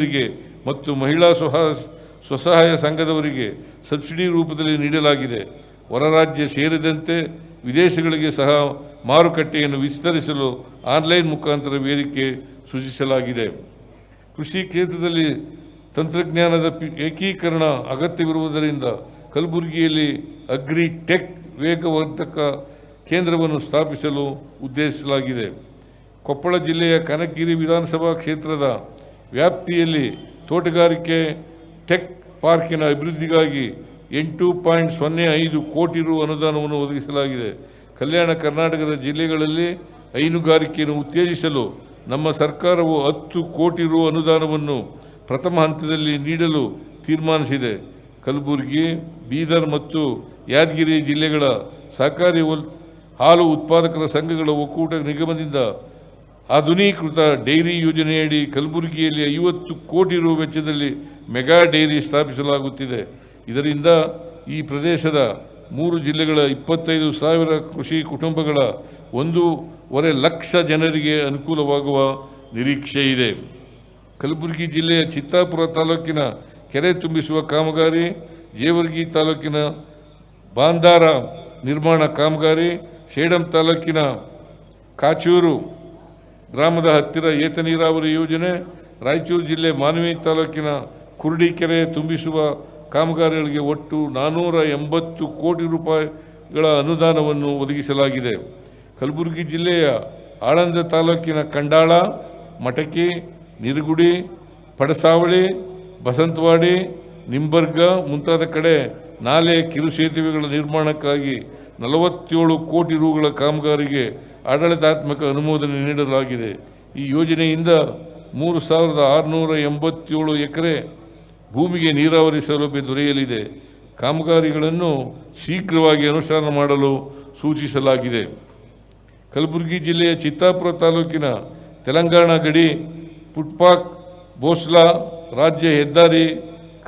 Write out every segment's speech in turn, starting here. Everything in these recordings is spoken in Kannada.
ಮತ್ತು ಮಹಿಳಾ ಸ್ವಸಹಾಯ ಸಂಘದವರಿಗೆ ಸಬ್ಸಿಡಿ ರೂಪದಲ್ಲಿ ನೀಡಲಾಗಿದೆ. ಹೊರ ರಾಜ್ಯ ಸೇರಿದಂತೆ ವಿದೇಶಗಳಿಗೆ ಸಹ ಮಾರುಕಟ್ಟೆಯನ್ನು ವಿಸ್ತರಿಸಲು ಆನ್ಲೈನ್ ಮುಖಾಂತರ ವೇದಿಕೆ ಸೃಜಿಸಲಾಗಿದೆ. ಕೃಷಿ ಕ್ಷೇತ್ರದಲ್ಲಿ ತಂತ್ರಜ್ಞಾನದ ಏಕೀಕರಣ ಅಗತ್ಯವಿರುವುದರಿಂದ ಕಲಬುರಗಿಯಲ್ಲಿ ಅಗ್ರಿ ಟೆಕ್ ವೇಗವರ್ಧಕ ಕೇಂದ್ರವನ್ನು ಸ್ಥಾಪಿಸಲು ಉದ್ದೇಶಿಸಲಾಗಿದೆ. ಕೊಪ್ಪಳ ಜಿಲ್ಲೆಯ ಕನಕಗಿರಿ ವಿಧಾನಸಭಾ ಕ್ಷೇತ್ರದ ವ್ಯಾಪ್ತಿಯಲ್ಲಿ ತೋಟಗಾರಿಕೆ ಟೆಕ್ ಪಾರ್ಕಿನ ಅಭಿವೃದ್ಧಿಗಾಗಿ 8.05 ಕೋಟಿ ರು ಅನುದಾನವನ್ನು ಒದಗಿಸಲಾಗಿದೆ. ಕಲ್ಯಾಣ ಕರ್ನಾಟಕದ ಜಿಲ್ಲೆಗಳಲ್ಲಿ ಹೈನುಗಾರಿಕೆಯನ್ನು ಉತ್ತೇಜಿಸಲು ನಮ್ಮ ಸರ್ಕಾರವು 10 ಕೋಟಿ ರು ಅನುದಾನವನ್ನು ಪ್ರಥಮ ಹಂತದಲ್ಲಿ ನೀಡಲು ತೀರ್ಮಾನಿಸಿದೆ. ಕಲಬುರಗಿ, ಬೀದರ್ ಮತ್ತು ಯಾದಗಿರಿ ಜಿಲ್ಲೆಗಳ ಸಹಕಾರಿ ಹಾಲು ಉತ್ಪಾದಕರ ಸಂಘಗಳ ಒಕ್ಕೂಟ ನಿಗಮದಿಂದ ಆಧುನೀಕೃತ ಡೈರಿ ಯೋಜನೆಯಡಿ ಕಲಬುರಗಿಯಲ್ಲಿ 50 ಕೋಟಿ ರು ವೆಚ್ಚದಲ್ಲಿ ಮೆಗಾ ಡೈರಿ ಸ್ಥಾಪಿಸಲಾಗುತ್ತಿದೆ. ಇದರಿಂದ ಈ ಪ್ರದೇಶದ 3 ಜಿಲ್ಲೆಗಳ 25,000 ಕೃಷಿ ಕುಟುಂಬಗಳ 1.5 ಲಕ್ಷ ಜನರಿಗೆ ಅನುಕೂಲವಾಗುವ ನಿರೀಕ್ಷೆ ಇದೆ. ಕಲಬುರಗಿ ಜಿಲ್ಲೆಯ ಚಿತ್ತಾಪುರ ತಾಲೂಕಿನ ಕೆರೆ ತುಂಬಿಸುವ ಕಾಮಗಾರಿ, ಜೇವರ್ಗಿ ತಾಲೂಕಿನ ಬಾಂದಾರ ನಿರ್ಮಾಣ ಕಾಮಗಾರಿ, ಸೇಡಂ ತಾಲೂಕಿನ ಕಾಚೂರು ಗ್ರಾಮದ ಹತ್ತಿರ ಏತ ನೀರಾವರಿ ಯೋಜನೆ, ರಾಯಚೂರು ಜಿಲ್ಲೆ ಮಾನ್ವಿ ತಾಲೂಕಿನ ಕುರುಡಿ ಕೆರೆ ತುಂಬಿಸುವ ಕಾಮಗಾರಿಗಳಿಗೆ ಒಟ್ಟು 480 ಕೋಟಿ ರೂಪಾಯಿಗಳ ಅನುದಾನವನ್ನು ಒದಗಿಸಲಾಗಿದೆ. ಕಲಬುರಗಿ ಜಿಲ್ಲೆಯ ಆಳಂದ ತಾಲೂಕಿನ ಕಂಡಾಳ, ಮಟಕಿ, ನಿರಗುಡಿ, ಪಡಸಾವಳಿ, ಬಸಂತವಾಡಿ, ನಿಂಬರ್ಗ ಮುಂತಾದ ಕಡೆ ನಾಲೆ ಕಿರು ಸೇತುವೆಗಳ ನಿರ್ಮಾಣಕ್ಕಾಗಿ 47 ಕೋಟಿ ರುಗಳ ಕಾಮಗಾರಿಗೆ ಆಡಳಿತಾತ್ಮಕ ಅನುಮೋದನೆ ನೀಡಲಾಗಿದೆ. ಈ ಯೋಜನೆಯಿಂದ 3,687 ಎಕರೆ ಭೂಮಿಗೆ ನೀರಾವರಿ ಸೌಲಭ್ಯ ದೊರೆಯಲಿದೆ. ಕಾಮಗಾರಿಗಳನ್ನು ಶೀಘ್ರವಾಗಿ ಅನುಷ್ಠಾನ ಮಾಡಲು ಸೂಚಿಸಲಾಗಿದೆ. ಕಲಬುರಗಿ ಜಿಲ್ಲೆಯ ಚಿತ್ತಾಪುರ ತಾಲೂಕಿನ ತೆಲಂಗಾಣ ಗಡಿ ಪುಟ್ಪಾಕ್ ಬೋಸ್ಲಾ ರಾಜ್ಯ ಹೆದ್ದಾರಿ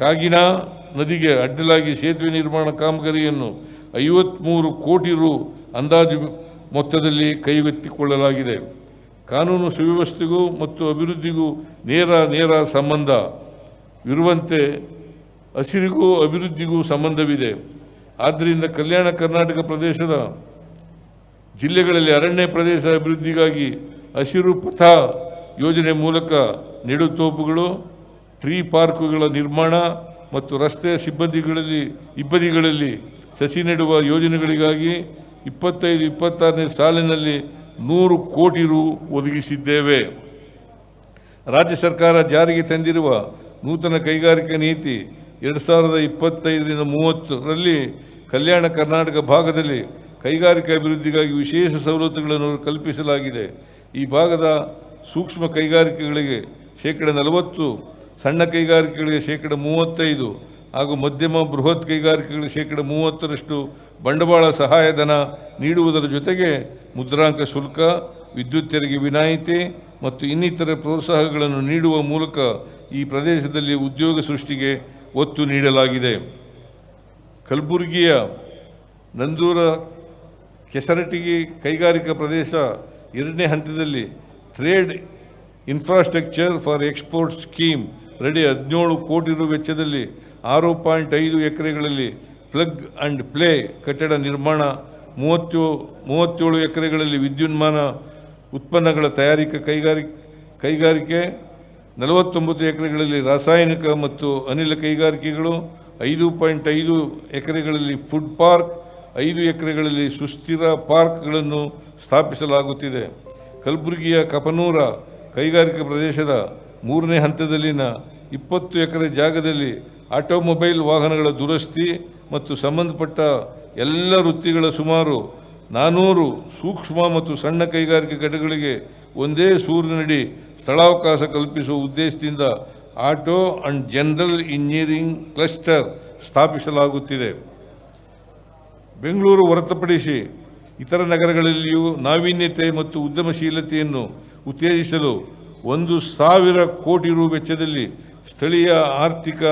ಕಾಗಿನಾ ನದಿಗೆ ಅಡ್ಡಲಾಗಿ ಸೇತುವೆ ನಿರ್ಮಾಣ ಕಾಮಗಾರಿಯನ್ನು 53 ಕೋಟಿ ರು ಅಂದಾಜು ಮೊತ್ತದಲ್ಲಿ ಕೈಗೆತ್ತಿಕೊಳ್ಳಲಾಗಿದೆ. ಕಾನೂನು ಸುವ್ಯವಸ್ಥೆಗೂ ಮತ್ತು ಅಭಿವೃದ್ಧಿಗೂ ನೇರ ಸಂಬಂಧ ಇರುವಂತೆ ಹಸಿರಿಗೂ ಅಭಿವೃದ್ಧಿಗೂ ಸಂಬಂಧವಿದೆ. ಆದ್ದರಿಂದ ಕಲ್ಯಾಣ ಕರ್ನಾಟಕ ಪ್ರದೇಶದ ಜಿಲ್ಲೆಗಳಲ್ಲಿ ಅರಣ್ಯ ಪ್ರದೇಶ ಅಭಿವೃದ್ಧಿಗಾಗಿ ಹಸಿರು ಪಥ ಯೋಜನೆ ಮೂಲಕ ನೆಡುತೋಪುಗಳು, ಟ್ರೀ ಪಾರ್ಕ್ಗಳ ನಿರ್ಮಾಣ ಮತ್ತು ರಸ್ತೆ ಇಬ್ಬದಿಗಳಲ್ಲಿ ಸಸಿ ನೆಡುವ ಯೋಜನೆಗಳಿಗಾಗಿ 25-26ನೇ ಸಾಲಿನಲ್ಲಿ 100 ಕೋಟಿ ರು ಒದಗಿಸಿದ್ದೇವೆ. ರಾಜ್ಯ ಸರ್ಕಾರ ಜಾರಿಗೆ ತಂದಿರುವ ನೂತನ ಕೈಗಾರಿಕಾ ನೀತಿ 2025-30ರಲ್ಲಿ ಕಲ್ಯಾಣ ಕರ್ನಾಟಕ ಭಾಗದಲ್ಲಿ ಕೈಗಾರಿಕಾ ಅಭಿವೃದ್ಧಿಗಾಗಿ ವಿಶೇಷ ಸವಲತ್ತುಗಳನ್ನು ಕಲ್ಪಿಸಲಾಗಿದೆ. ಈ ಭಾಗದ ಸೂಕ್ಷ್ಮ ಕೈಗಾರಿಕೆಗಳಿಗೆ 40%, ಸಣ್ಣ ಕೈಗಾರಿಕೆಗಳಿಗೆ 35% ಹಾಗೂ ಮಧ್ಯಮ ಬೃಹತ್ ಕೈಗಾರಿಕೆಗಳಿಗೆ 30% ಬಂಡವಾಳ ಸಹಾಯಧನ ನೀಡುವುದರ ಜೊತೆಗೆ ಮುದ್ರಾಂಕ ಶುಲ್ಕ, ವಿದ್ಯುತ್ ತೆರಿಗೆ ವಿನಾಯಿತಿ ಮತ್ತು ಇನ್ನಿತರ ಪ್ರೋತ್ಸಾಹಗಳನ್ನು ನೀಡುವ ಮೂಲಕ ಈ ಪ್ರದೇಶದಲ್ಲಿ ಉದ್ಯೋಗ ಸೃಷ್ಟಿಗೆ ಒತ್ತು ನೀಡಲಾಗಿದೆ. ಕಲಬುರಗಿಯ ನಂದೂರ ಕೆಸರಟಗಿ ಕೈಗಾರಿಕಾ ಪ್ರದೇಶ 2ನೇ ಹಂತದಲ್ಲಿ trade infrastructure for export scheme ರಡಿ 17 ಕೋಟಿ ರು ವೆಚ್ಚದಲ್ಲಿ 6.5 ಎಕರೆಗಳಲ್ಲಿ ಪ್ಲಗ್ ಆ್ಯಂಡ್ ಪ್ಲೇ ಕಟ್ಟಡ ನಿರ್ಮಾಣ, 37 ಎಕರೆಗಳಲ್ಲಿ ವಿದ್ಯುನ್ಮಾನ ಉತ್ಪನ್ನಗಳ ತಯಾರಿಕಾ ಕೈಗಾರಿಕೆ, 49 ಎಕರೆಗಳಲ್ಲಿ ರಾಸಾಯನಿಕ ಮತ್ತು ಅನಿಲ ಕೈಗಾರಿಕೆಗಳು, 5.5 ಎಕರೆಗಳಲ್ಲಿ ಫುಡ್ ಪಾರ್ಕ್, 5 ಎಕರೆಗಳಲ್ಲಿ ಸುಸ್ಥಿರ ಪಾರ್ಕ್ಗಳನ್ನು ಸ್ಥಾಪಿಸಲಾಗುತ್ತಿದೆ. ಕಲಬುರಗಿಯ ಕಪನೂರ ಕೈಗಾರಿಕಾ ಪ್ರದೇಶದ 3ನೇ ಹಂತದಲ್ಲಿನ 20 ಎಕರೆ ಜಾಗದಲ್ಲಿ ಆಟೋಮೊಬೈಲ್ ವಾಹನಗಳ ದುರಸ್ತಿ ಮತ್ತು ಸಂಬಂಧಪಟ್ಟ ಎಲ್ಲ ವೃತ್ತಿಗಳ ಸುಮಾರು 400 ಸೂಕ್ಷ್ಮ ಮತ್ತು ಸಣ್ಣ ಕೈಗಾರಿಕೆ ಘಟಕಗಳಿಗೆ ಒಂದೇ ಸೂರಿನಡಿ ಸ್ಥಳಾವಕಾಶ ಕಲ್ಪಿಸುವ ಉದ್ದೇಶದಿಂದ auto and general engineering cluster ಸ್ಥಾಪಿಸಲಾಗುತ್ತಿದೆ. ಬೆಂಗಳೂರು ಹೊರತುಪಡಿಸಿ ಇತರ ನಗರಗಳಲ್ಲಿಯೂ ನಾವೀನ್ಯತೆ ಮತ್ತು ಉದ್ಯಮಶೀಲತೆಯನ್ನು ಉತ್ತೇಜಿಸಲು 1,000 ಕೋಟಿ ರು ವೆಚ್ಚದಲ್ಲಿ ಸ್ಥಳೀಯ ಆರ್ಥಿಕ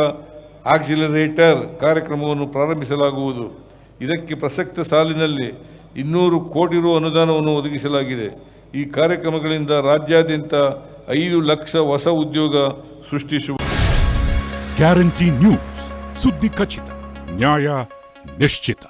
ಆಕ್ಸಿಲರೇಟರ್ ಕಾರ್ಯಕ್ರಮವನ್ನು ಪ್ರಾರಂಭಿಸಲಾಗುವುದು. ಇದಕ್ಕೆ ಪ್ರಸಕ್ತ ಸಾಲಿನಲ್ಲಿ 200 ಕೋಟಿ ರು ಅನುದಾನವನ್ನು ಒದಗಿಸಲಾಗಿದೆ. ಈ ಕಾರ್ಯಕ್ರಮಗಳಿಂದ ರಾಜ್ಯಾದ್ಯಂತ 5 ಲಕ್ಷ ಹೊಸ ಉದ್ಯೋಗ ಸೃಷ್ಟಿಸುವ ಗ್ಯಾರಂಟಿ ನ್ಯೂಸ್, ಸುದ್ದಿ ಖಚಿತ, ನ್ಯಾಯ ನಿಶ್ಚಿತ.